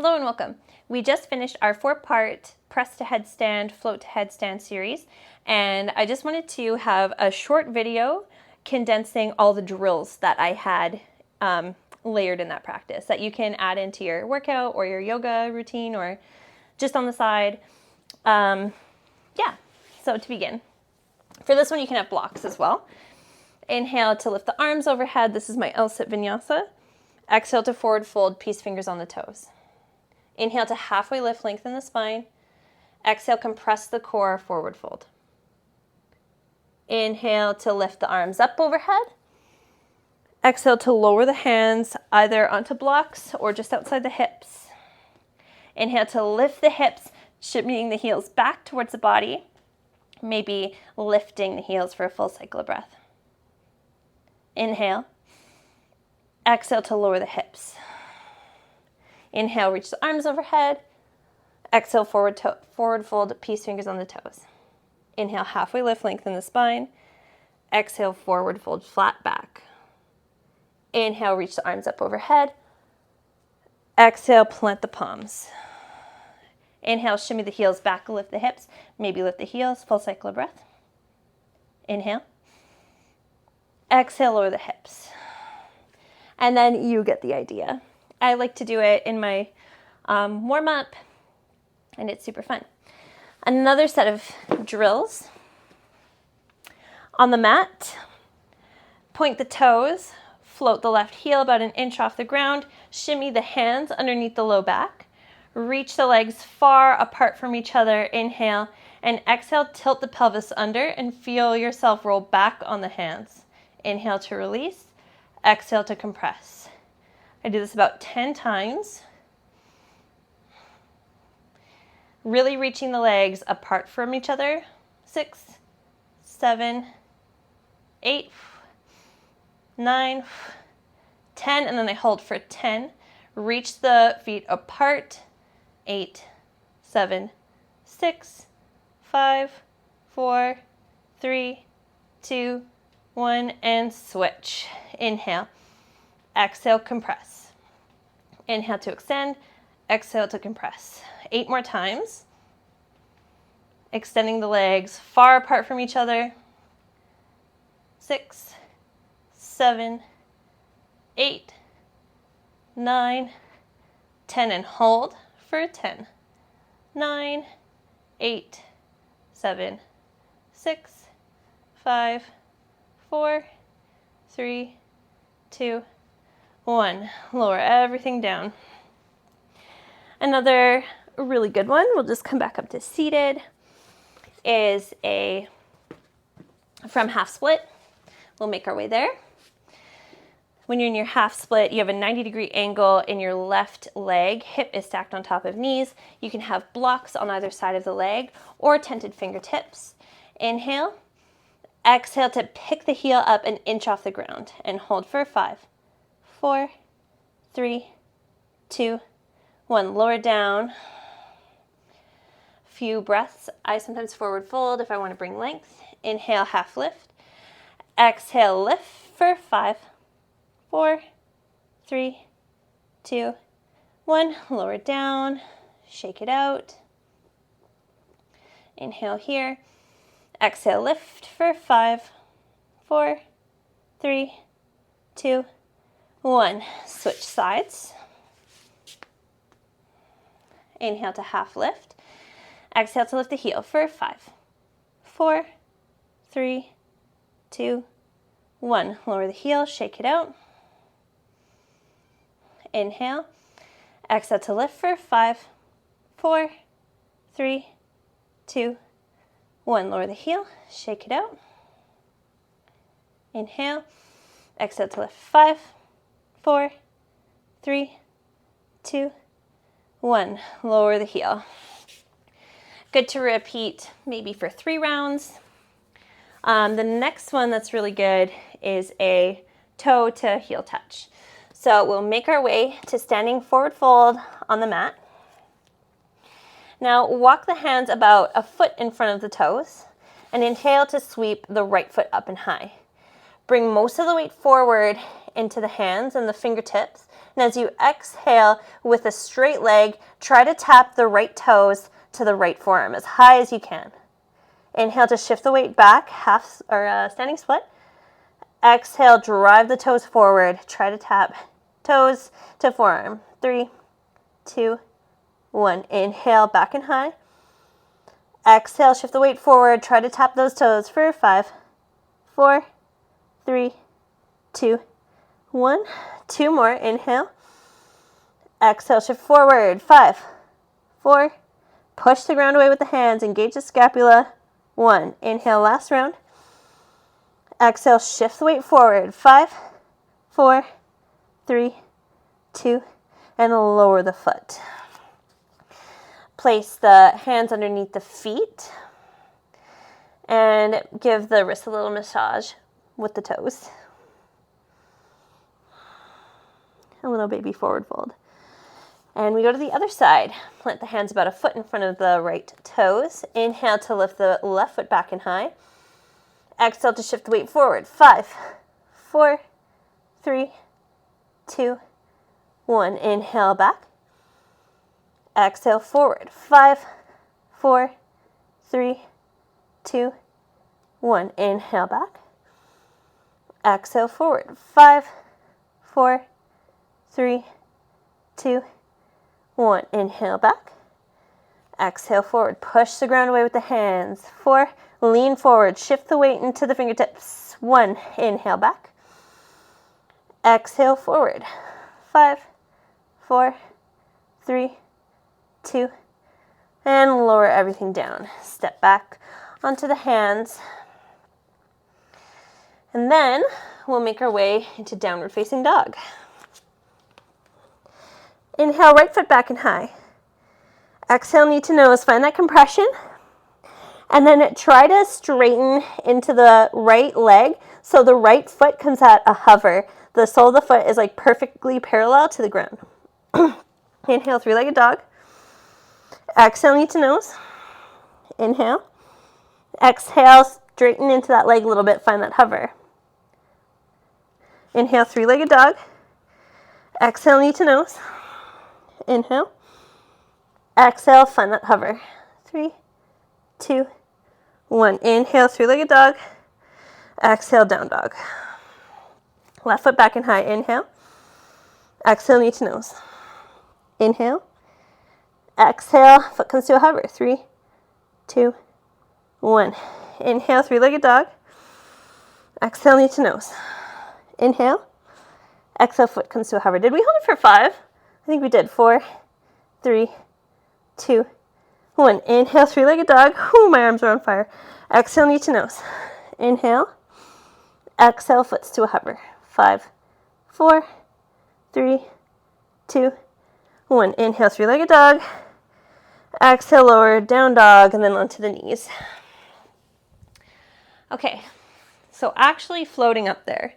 Hello and welcome. We just finished our 4-part press to headstand, float to headstand series, and I just wanted to have a short video condensing all the drills that I had layered in that practice that you can add into your workout or your yoga routine or just on the side. So to begin, for this one you can have blocks as well. Inhale to lift the arms overhead. This is my L-sit vinyasa. Exhale to forward fold, peace fingers on the toes. Inhale to halfway lift, lengthen the spine. Exhale, compress the core, forward fold. Inhale to lift the arms up overhead. Exhale to lower the hands either onto blocks or just outside the hips. Inhale to lift the hips, shimmying the heels back towards the body. Maybe lifting the heels for a full cycle of breath. Inhale. Exhale to lower the hips. Inhale, reach the arms overhead. Exhale, forward fold, peace fingers on the toes. Inhale, halfway lift, lengthen the spine. Exhale, forward fold, flat back. Inhale, reach the arms up overhead. Exhale, plant the palms. Inhale, shimmy the heels back, lift the hips. Maybe lift the heels, full cycle of breath. Inhale. Exhale, lower the hips. And then you get the idea. I like to do it in my warm-up, and it's super fun. Another set of drills. On the mat, point the toes, float the left heel about an inch off the ground, shimmy the hands underneath the low back, reach the legs far apart from each other, inhale, and exhale, tilt the pelvis under and feel yourself roll back on the hands. Inhale to release, exhale to compress. I do this about 10 times. Really reaching the legs apart from each other. 6, 7, 8, 9, 10, and then I hold for 10. Reach the feet apart. 8, 7, 6, 5, 4, 3, 2, 1, and switch. Inhale. Exhale, compress. Inhale to extend. Exhale to compress. 8 more times. Extending the legs far apart from each other. 6, 7, 8, 9, 10, and hold for 10. 9, 8, 7, 6, 5, 4, 3, 2, 1. Lower everything down. Another really good one, we'll just come back up to seated, is from half split. We'll make our way there. When you're in your half split, you have a 90-degree angle in your left leg. Hip is stacked on top of knees. You can have blocks on either side of the leg or tented fingertips. Inhale. Exhale to pick the heel up an inch off the ground and hold for 5, 4, 3, 2, 1. Lower down. Few breaths. I sometimes forward fold if I want to bring length. Inhale, half lift. Exhale, lift for 5, 4, 3, 2, 1. Lower down. Shake it out. Inhale here. Exhale, lift for 5, 4, 3, 2, 1. Switch sides. Inhale to half lift. Exhale to lift the heel for 5, 4, 3, 2, 1. Lower the heel, shake it out. Inhale. Exhale to lift for 5, 4, 3, 2, 1. Lower the heel, shake it out. Inhale. Exhale to lift 5, 4, 3, 2, 1. Lower the heel. Good to repeat maybe for 3 rounds. The next one that's really good is a toe to heel touch. So we'll make our way to standing forward fold on the mat. Now walk the hands about a foot in front of the toes and inhale to sweep the right foot up and high. Bring most of the weight forward into the hands and the fingertips And as you exhale with a straight leg, try to tap the right toes to the right forearm as high as you can. Inhale to shift the weight back, standing split. Exhale, drive the toes forward. Try to tap toes to forearm. 3, 2, 1. Inhale, back and high. Exhale, shift the weight forward. Try to tap those toes for 5, 4, 3, 2, 1. 2 more. Inhale. Exhale, shift forward. 5, 4. Push the ground away with the hands. Engage the scapula. 1. Inhale, last round. Exhale, shift the weight forward. 5, 4, 3, 2, and lower the foot. Place the hands underneath the feet and give the wrist a little massage with the toes. A little baby forward fold. And we go to the other side. Plant the hands about a foot in front of the right toes. Inhale to lift the left foot back and high. Exhale to shift the weight forward. 5, 4, 3, 2, 1. Inhale back. Exhale forward. 5, 4, 3, 2, 1. Inhale back. Exhale forward. 5, 4, 3, 2, 1. Inhale back. Exhale forward. Push the ground away with the hands. 4. Lean forward. Shift the weight into the fingertips. 1. Inhale back. Exhale forward. 5, 4, 3, 2. And lower everything down. Step back onto the hands. And then we'll make our way into downward facing dog. Inhale, right foot back and high. Exhale, knee to nose. Find that compression. And then try to straighten into the right leg so the right foot comes at a hover. The sole of the foot is like perfectly parallel to the ground. Inhale, three-legged dog. Exhale, knee to nose. Inhale. Exhale, straighten into that leg a little bit. Find that hover. Inhale, three-legged dog. Exhale, knee to nose. Inhale. Exhale, find that hover. 3, 2, 1. Inhale, three-legged dog. Exhale, down dog. Left foot back and high. Inhale. Exhale, knee to nose. Inhale. Exhale, foot comes to a hover. 3, 2, 1. Inhale, three-legged dog. Exhale, knee to nose. Inhale. Exhale, foot comes to a hover. Did we hold it for 5? I think we did. 4, 3, 2, 1. Inhale, three-legged dog. Ooh, my arms are on fire. Exhale, knee to nose. Inhale. Exhale, foot's to a hover. 5, 4, 3, 2, 1. Inhale, three-legged dog. Exhale, lower, down dog, and then onto the knees. Okay, so actually floating up there,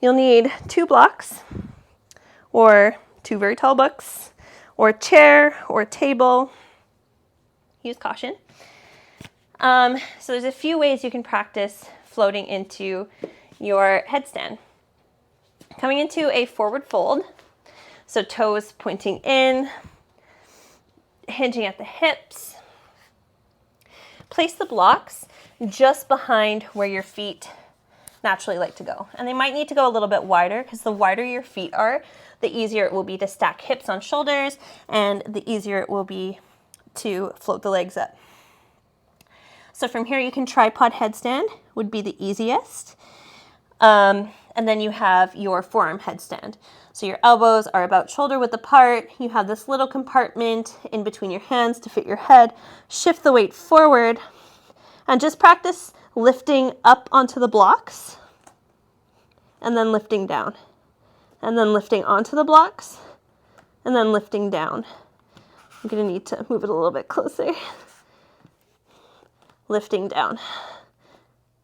you'll need 2 blocks, or 2 very tall books, or a chair, or a table. Use caution. So there's a few ways you can practice floating into your headstand. Coming into a forward fold, so toes pointing in, hinging at the hips. Place the blocks just behind where your feet naturally like to go. And they might need to go a little bit wider because the wider your feet are, the easier it will be to stack hips on shoulders and the easier it will be to float the legs up. So from here you can tripod headstand would be the easiest. And then you have your forearm headstand. So your elbows are about shoulder width apart. You have this little compartment in between your hands to fit your head. Shift the weight forward and just practice lifting up onto the blocks and then lifting down and then lifting onto the blocks and then lifting down. I'm going to need to move it a little bit closer. Lifting down.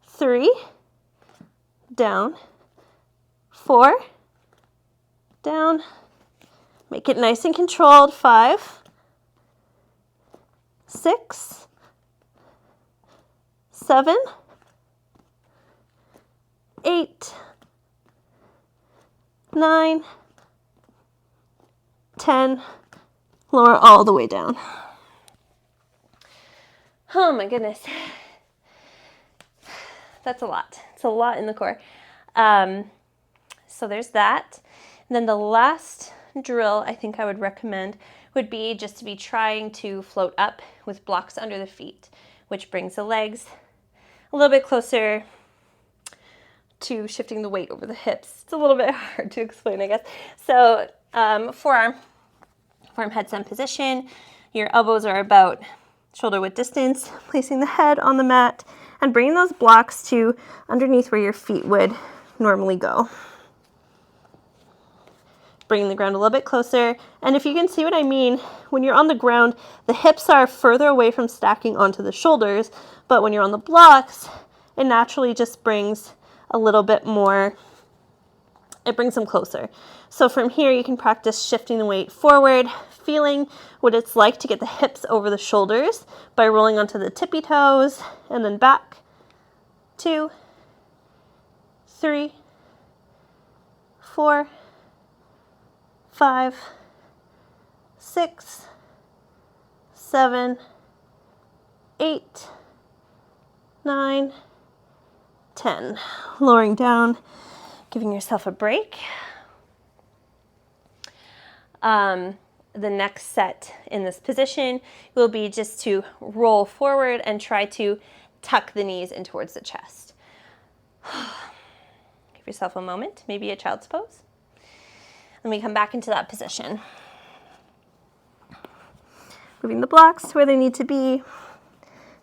3, down, 4, down. Make it nice and controlled. 5, 6, 7, 8, 9, 10, lower all the way down. Oh my goodness. That's a lot. It's a lot in the core. So there's that. And then the last drill I think I would recommend would be just to be trying to float up with blocks under the feet, which brings the legs a little bit closer to shifting the weight over the hips. It's a little bit hard to explain, I guess. So forearm headstand position. Your elbows are about shoulder width distance, placing the head on the mat and bringing those blocks to underneath where your feet would normally go. Bringing the ground a little bit closer. And if you can see what I mean, when you're on the ground, the hips are further away from stacking onto the shoulders, but when you're on the blocks, it naturally just brings a little bit more, it brings them closer. So from here, you can practice shifting the weight forward, feeling what it's like to get the hips over the shoulders by rolling onto the tippy toes and then back. 2, 3, 4, 5, 6, 7, 8, 9, 10. Lowering down, giving yourself a break. The next set in this position will be just to roll forward and try to tuck the knees in towards the chest. Give yourself a moment, maybe a child's pose. Then we come back into that position. Moving the blocks where they need to be,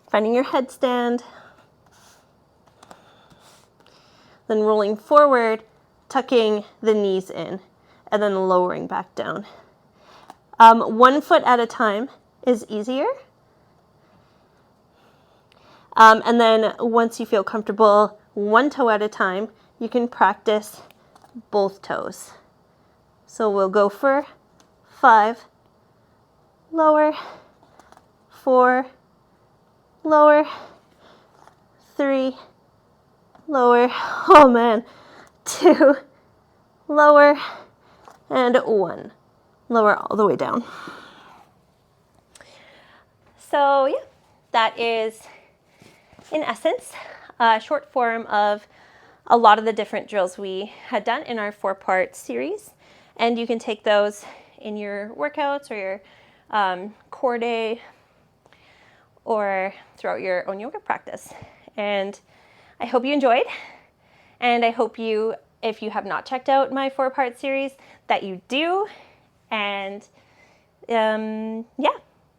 finding your headstand. Then rolling forward, tucking the knees in, and then lowering back down. 1 foot at a time is easier. And then once you feel comfortable, 1 toe at a time, you can practice both toes. So we'll go for 5, lower, 4, lower, 3, lower, oh man, 2, lower, and 1. Lower all the way down. So yeah, that is in essence a short form of a lot of the different drills we had done in our 4-part series. And you can take those in your workouts or your core day or throughout your own yoga practice. And I hope you enjoyed. And I hope you, if you have not checked out my 4-part series, that you do. And yeah,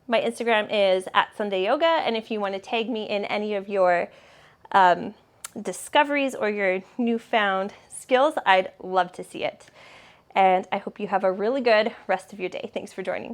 my Instagram is @SundayYoga. And if you want to tag me in any of your discoveries or your newfound skills, I'd love to see it. And I hope you have a really good rest of your day. Thanks for joining.